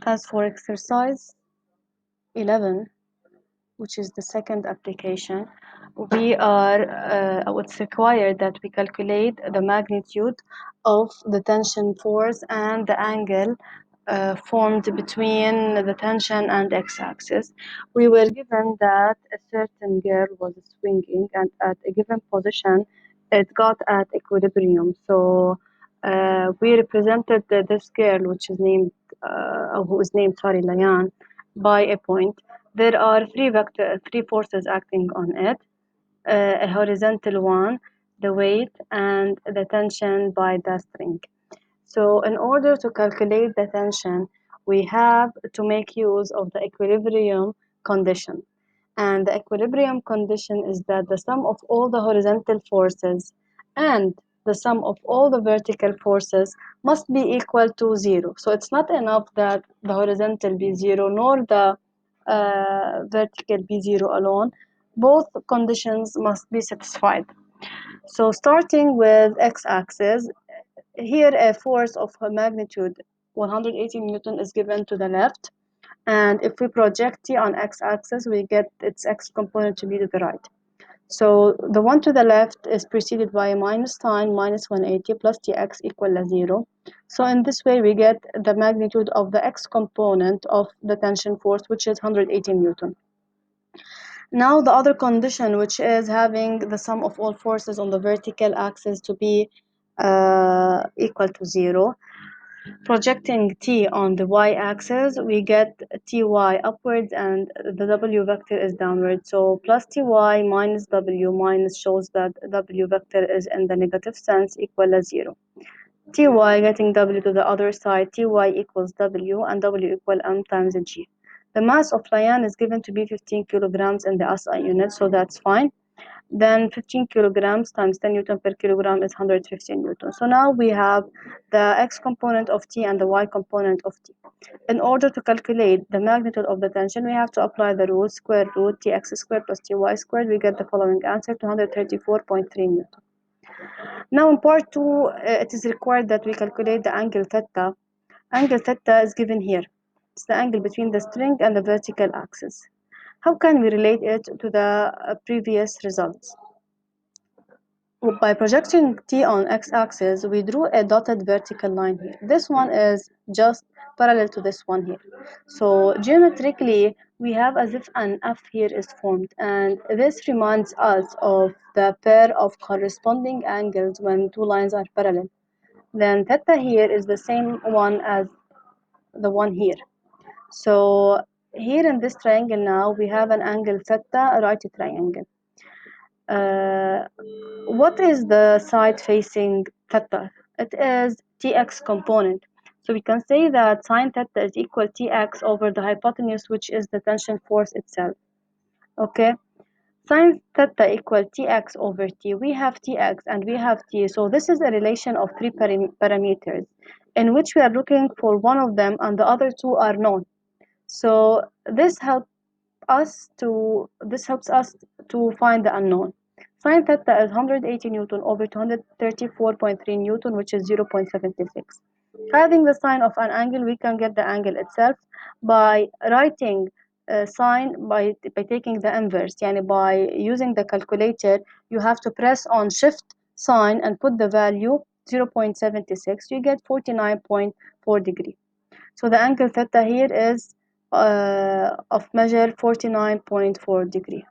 As for exercise 11, which is the second application, it's required that we calculate the magnitude of the tension force and the angle formed between the tension and x-axis. We were given that a certain girl was swinging, and at a given position it got at equilibrium. So we represented this girl, who is named, Layan, by a point. There are three forces acting on it: a horizontal one, the weight, and the tension by the string. So in order to calculate the tension, we have to make use of the equilibrium condition. And the equilibrium condition is that the sum of all the horizontal forces and the sum of all the vertical forces must be equal to 0. So it's not enough that the horizontal be 0 nor the vertical be 0 alone. Both conditions must be satisfied. So starting with x-axis, here a force of a magnitude 180 Newton is given to the left, and if we project t on x-axis, we get its x component to be to the right. So the one to the left is preceded by a minus sign, minus 180 plus tx equal to 0. So in this way, we get the magnitude of the x component of the tension force, which is 180 Newton. Now the other condition, which is having the sum of all forces on the vertical axis to be equal to 0. Projecting t on the y-axis, we get ty upwards and the w vector is downward. So plus ty minus w minus shows that w vector is in the negative sense equal to 0. Ty getting w to the other side, ty equals w, and w equal m times g. The mass of Layan is given to be 15 kilograms in the SI unit, so that's fine. Then 15 kilograms times 10 Newton per kilogram is 115 Newton. So now we have the x component of T and the y component of T. In order to calculate the magnitude of the tension, we have to apply the rule square root Tx squared plus Ty squared. We get the following answer, 234.3 Newton. Now in part 2, it is required that we calculate the angle theta. Angle theta is given here. It's the angle between the string and the vertical axis. How can we relate it to the previous results? By projecting t on x-axis, we drew a dotted vertical line here. This one is just parallel to this one here. So geometrically, we have as if an F here is formed, and this reminds us of the pair of corresponding angles when two lines are parallel. Then theta here is the same one as the one here. So here in this triangle now, we have an angle theta, a right triangle. What is the side facing theta? It is tx component. So we can say that sine theta is equal tx over the hypotenuse, which is the tension force itself. Okay, sine theta equal tx over t. We have tx and we have t. So this is a relation of three parameters in which we are looking for one of them and the other two are known. So this helps us to find the unknown. Sine theta is 180 Newton over 234.3 Newton, which is 0.76. Having the sign of an angle, we can get the angle itself by writing sine by taking the inverse. Yani by using the calculator, you have to press on shift sign and put the value 0.76. You get 49.4 degree. So the angle theta here is of measure 49.4 degree.